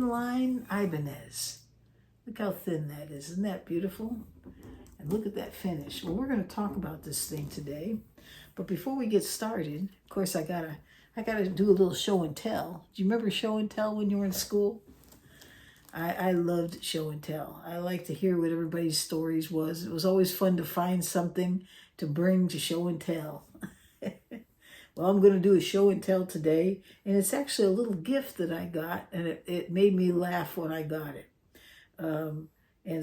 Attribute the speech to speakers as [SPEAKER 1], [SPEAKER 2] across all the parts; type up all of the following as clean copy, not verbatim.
[SPEAKER 1] Thinline Ibanez. Look how thin that is. Isn't that beautiful? And look at that finish. Well, we're going to talk about this thing today. But before we get started, of course, I gotta do a little show and tell. Do you remember show and tell when you were in school? I loved show and tell. I like to hear what everybody's stories was. It was always fun to find something to bring to show and tell. Well, I'm going to do a show and tell today, and it's actually a little gift that I got, and it made me laugh when I got it. And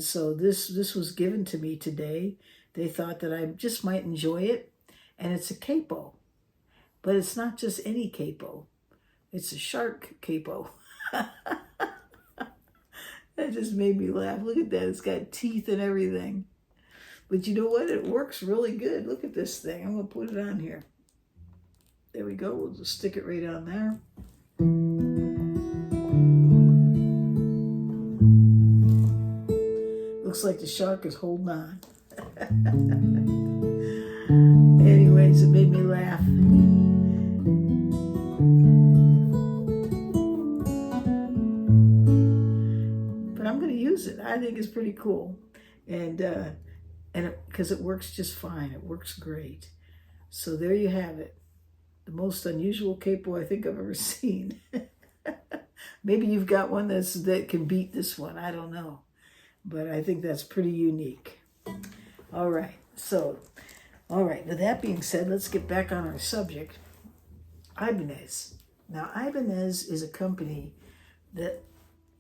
[SPEAKER 1] so this was given to me today. They thought that I just might enjoy it, and it's a capo. But it's not just any capo. It's a shark capo. That just made me laugh. Look at that. It's got teeth and everything. But you know what? It works really good. Look at this thing. I'm going to put it on here. There we go. We'll just stick it right on there. Looks like the shark is holding on. Anyways, it made me laugh. But I'm going to use it. I think it's pretty cool. And because it works just fine. It works great. So there you have it. The most unusual capo I think I've ever seen. Maybe you've got one that can beat this one. I don't know. But I think that's pretty unique. All right. With that being said, let's get back on our subject. Ibanez. Now, Ibanez is a company that,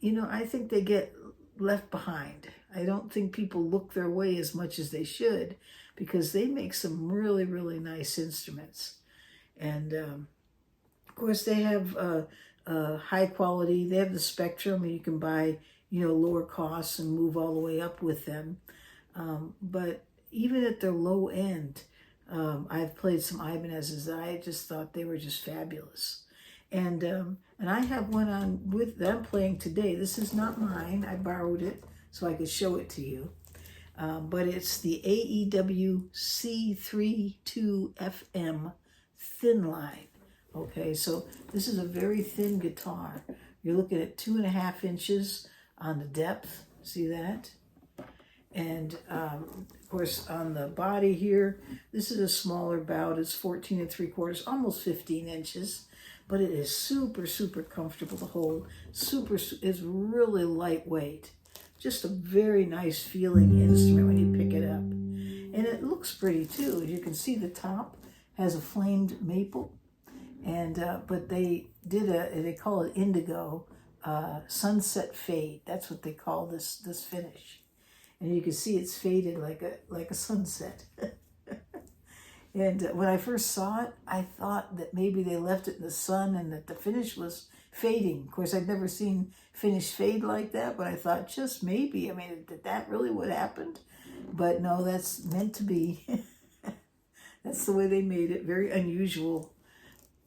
[SPEAKER 1] I think they get left behind. I don't think people look their way as much as they should because they make some really, really nice instruments. And, of course, they have high quality. They have the Spectrum, and you can buy, lower costs and move all the way up with them. But even at their low end, I've played some Ibanez's that I just thought they were just fabulous. And I have one that I'm playing today. This is not mine. I borrowed it so I could show it to you. But it's the AEW C32FM Thinline. Okay, so this is a very thin guitar. You're looking at 2.5 inches on the depth. See that? And of course, on the body here, this is a smaller bout. It's 14 3/4, almost 15 inches. But it is super, super comfortable to hold. It's really lightweight. Just a very nice feeling instrument when you pick it up. And it looks pretty too. As you can see, the top has a flamed maple. And but they call it indigo sunset fade. That's what they call this finish. And you can see it's faded like a sunset. And when I first saw it, I thought that maybe they left it in the sun and that the finish was fading. Of course, I'd never seen finish fade like that, but I thought just maybe. I mean, did that really what happened? But no, that's meant to be. That's the way they made it. Very unusual.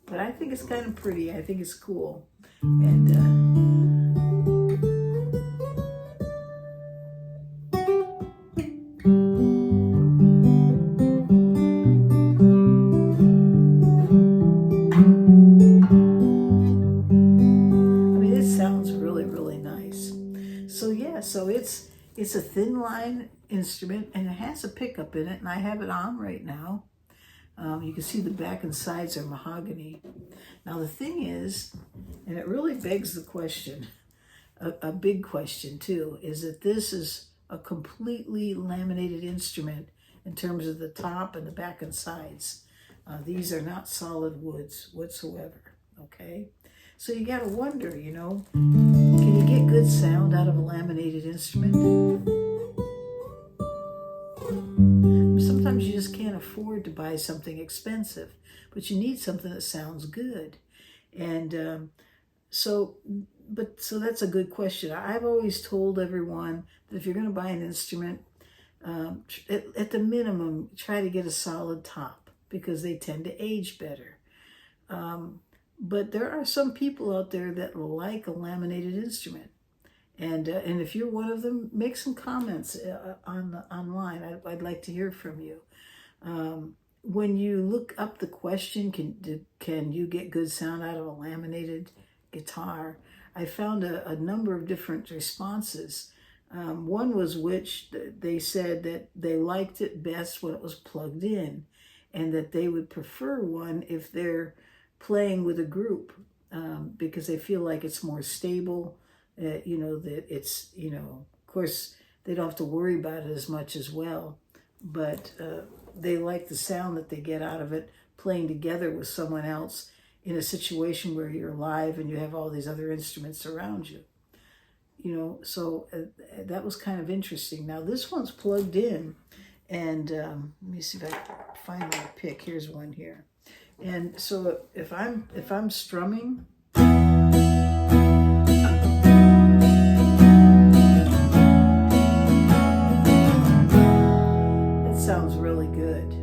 [SPEAKER 1] But I think it's kind of pretty. I think it's cool. And so it's a thin line instrument, and it has a pickup in it, and I have it on right now. You can see the back and sides are mahogany. Now the thing is, and it really begs the question, a big question too, is that this is a completely laminated instrument in terms of the top and the back and sides. These are not solid woods whatsoever, okay? So you gotta wonder, can you get good sound out of a laminated instrument? Sometimes you just can't afford to buy something expensive, but you need something that sounds good. And so that's a good question. I've always told everyone that if you're going to buy an instrument, at the minimum, try to get a solid top because they tend to age better. But there are some people out there that like a laminated instrument. And if you're one of them, make some comments online. I'd like to hear from you. When you look up the question, can you get good sound out of a laminated guitar? I found a number of different responses. One was which they said that they liked it best when it was plugged in, and that they would prefer one if they're playing with a group, because they feel like it's more stable, you know, that it's, you know, of course, they don't have to worry about it as much as well, but they like the sound that they get out of it playing together with someone else in a situation where you're live and you have all these other instruments around you. You know, so that was kind of interesting. Now this one's plugged in, and let me see if I can find my pick. Here's one here. And so if I'm strumming, that sounds really good.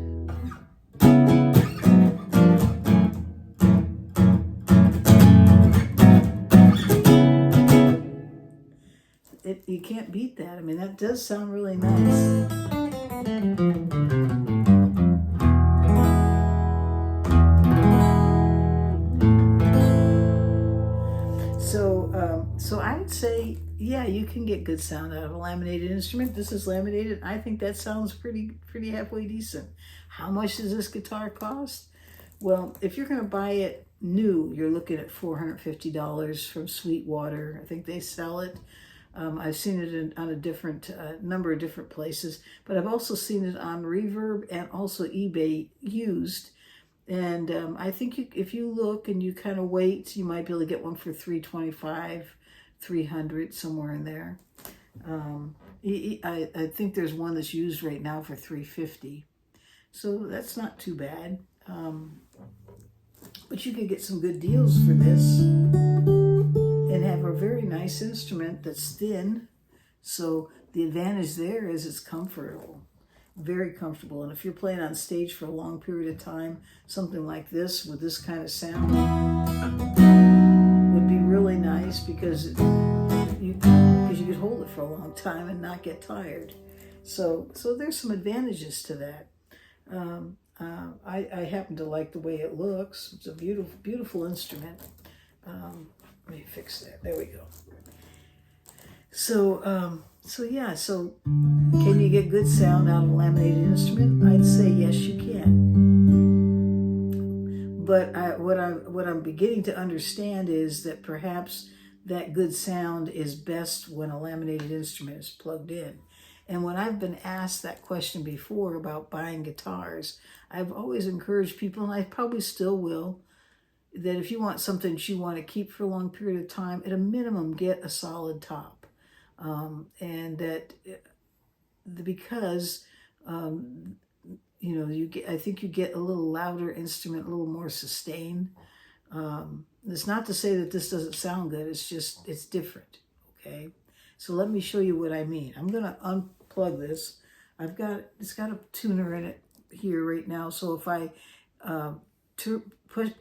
[SPEAKER 1] You can't beat that. I mean, that does sound really nice. So I would say, yeah, you can get good sound out of a laminated instrument. This is laminated. I think that sounds pretty halfway decent. How much does this guitar cost? Well, if you're going to buy it new, you're looking at $450 from Sweetwater. I think they sell it. I've seen it on a different number of different places, but I've also seen it on Reverb and also eBay used. And I think if you look and you kind of wait, you might be able to get one for $325, $300, somewhere in there. I think there's one that's used right now for $350, so that's not too bad. But you could get some good deals for this and have a very nice instrument that's thin. So the advantage there is it's comfortable, very comfortable. And if you're playing on stage for a long period of time, something like this with this kind of sound would be really nice, because you could hold it for a long time and not get tired. So there's some advantages to that. I happen to like the way it looks. It's a beautiful instrument. Let me fix that. There we go. So yeah. So can you get good sound out of a laminated instrument? I'd say yes, you can. But what I'm beginning to understand is that perhaps that good sound is best when a laminated instrument is plugged in. And when I've been asked that question before about buying guitars, I've always encouraged people, and I probably still will, that if you want something that you want to keep for a long period of time, at a minimum, get a solid top. And that because, you know, I think you get a little louder instrument, a little more sustained. It's not to say that this doesn't sound good. It's just, it's different. Okay. So let me show you what I mean. I'm going to unplug this. It's got a tuner in it here right now. So if I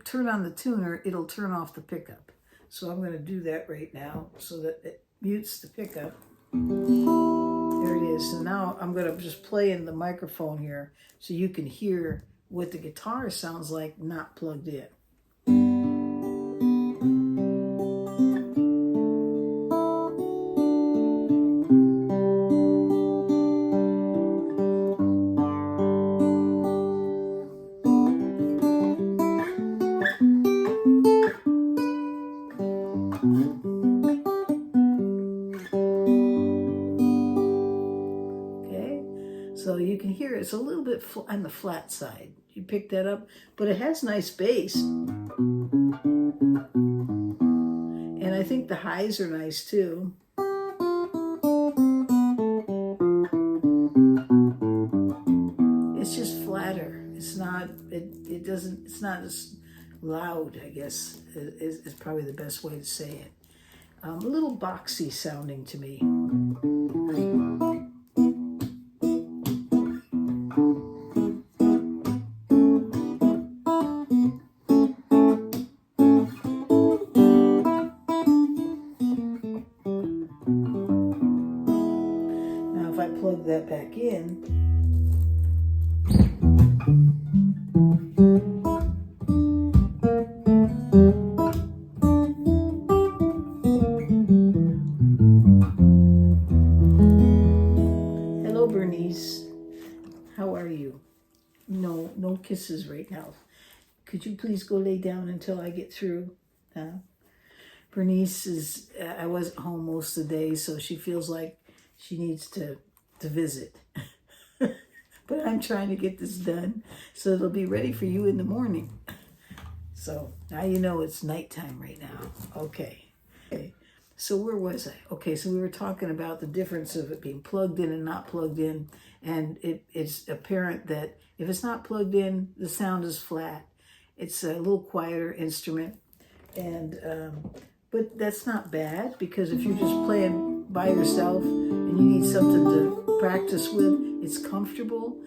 [SPEAKER 1] turn on the tuner, it'll turn off the pickup. So I'm going to do that right now so that it mutes the pickup. There it is. So now I'm going to just play in the microphone here so you can hear what the guitar sounds like not plugged in. So you can hear it's a little bit on the flat side. You pick that up, but it has nice bass. And I think the highs are nice too. It's just flatter. It's not as loud, I guess, is probably the best way to say it. A little boxy sounding to me. Plug that back in. kisses right now. Could you please go lay down until I get through? Bernice I wasn't home most of the day, so she feels like she needs to visit. But I'm trying to get this done so it'll be ready for you in the morning. So now you know it's nighttime right now. Okay. So where was I? Okay, so we were talking about the difference of it being plugged in and not plugged in. And it's apparent that if it's not plugged in, the sound is flat. It's a little quieter instrument. And but that's not bad, because if you're just playing by yourself and you need something to practice with, it's comfortable.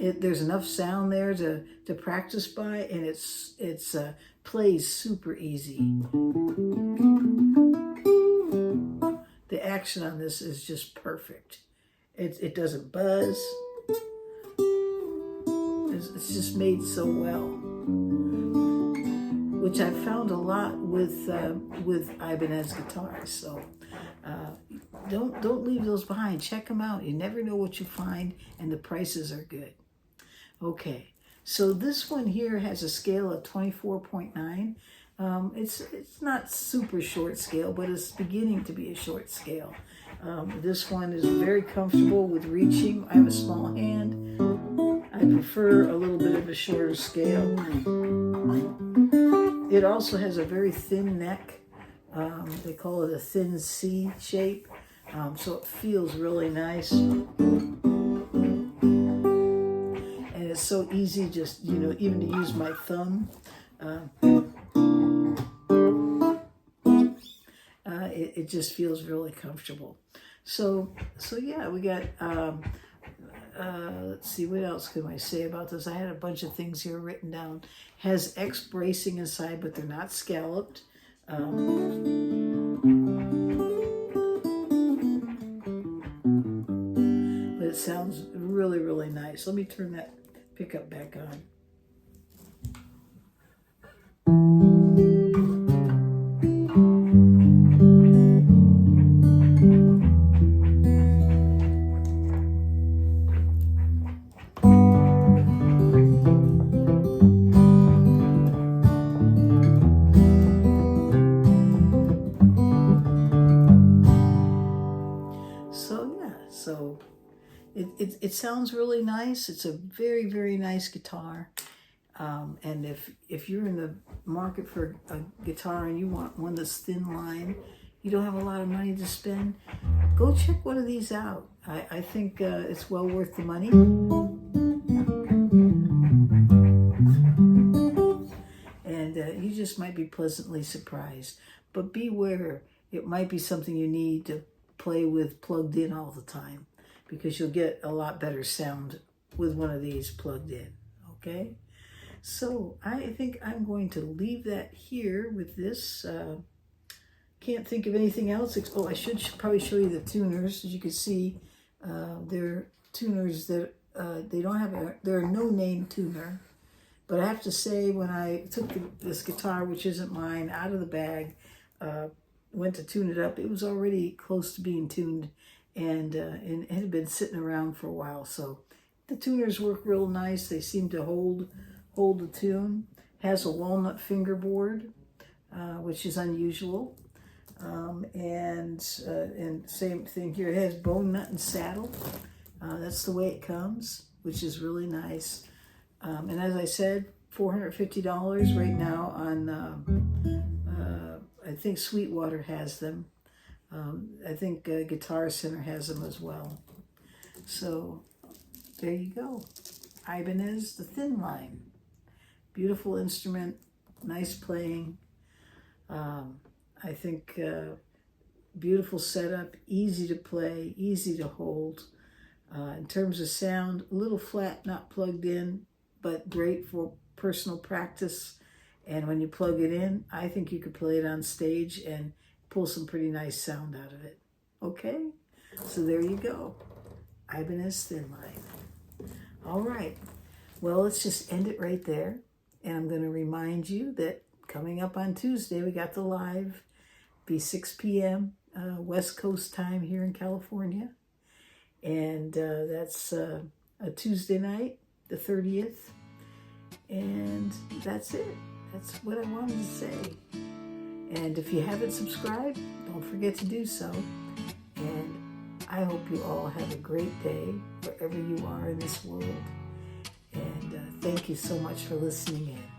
[SPEAKER 1] There's enough sound there to practice by, and it's plays super easy. The action on this is just perfect. It doesn't buzz. It's just made so well, which I've found a lot with Ibanez guitars. So don't leave those behind. Check them out. You never know what you find, and the prices are good. Okay, so this one here has a scale of 24.9. It's not super short scale, but it's beginning to be a short scale. This one is very comfortable with reaching. I have a small hand. I prefer a little bit of a shorter scale. It also has a very thin neck. They call it a thin C shape. So it feels really nice. And it's so easy just, even to use my thumb. It just feels really comfortable. So yeah, we got, let's see, what else can I say about this? I had a bunch of things here written down. Has X bracing inside, but they're not scalloped. But it sounds really, really nice. Let me turn that pickup back on. So it sounds really nice. It's a very, very nice guitar. And if you're in the market for a guitar and you want one that's thin line, you don't have a lot of money to spend, go check one of these out. I think it's well worth the money. And you just might be pleasantly surprised. But beware, it might be something you need to play with plugged in all the time, because you'll get a lot better sound with one of these plugged in. Okay, so I think I'm going to leave that here with this. Can't think of anything else. Oh, I should probably show you the tuners. As you can see, they're tuners that they don't have they're a no-name tuner. But I have to say, when I took this guitar, which isn't mine, out of the bag, went to tune it up, it was already close to being tuned, and it had been sitting around for a while. So the tuners work real nice. They seem to hold the tune. Has a walnut fingerboard, which is unusual. And same thing here. It has bone nut and saddle. That's the way it comes, which is really nice. And as I said, $450 right now on, I think Sweetwater has them. I think Guitar Center has them as well. So there you go. Ibanez, the Thinline. Beautiful instrument, nice playing. I think beautiful setup, easy to play, easy to hold. In terms of sound, a little flat, not plugged in, but great for personal practice. And when you plug it in, I think you could play it on stage and pull some pretty nice sound out of it. Okay, so there you go. Ibanez Thinline. All right, well, let's just end it right there. And I'm going to remind you that coming up on Tuesday, we got the live, be 6 p.m. West Coast time here in California. And that's a Tuesday night. the 30th. And that's it. That's what I wanted to say. And if you haven't subscribed, don't forget to do so. And I hope you all have a great day wherever you are in this world. And thank you so much for listening in.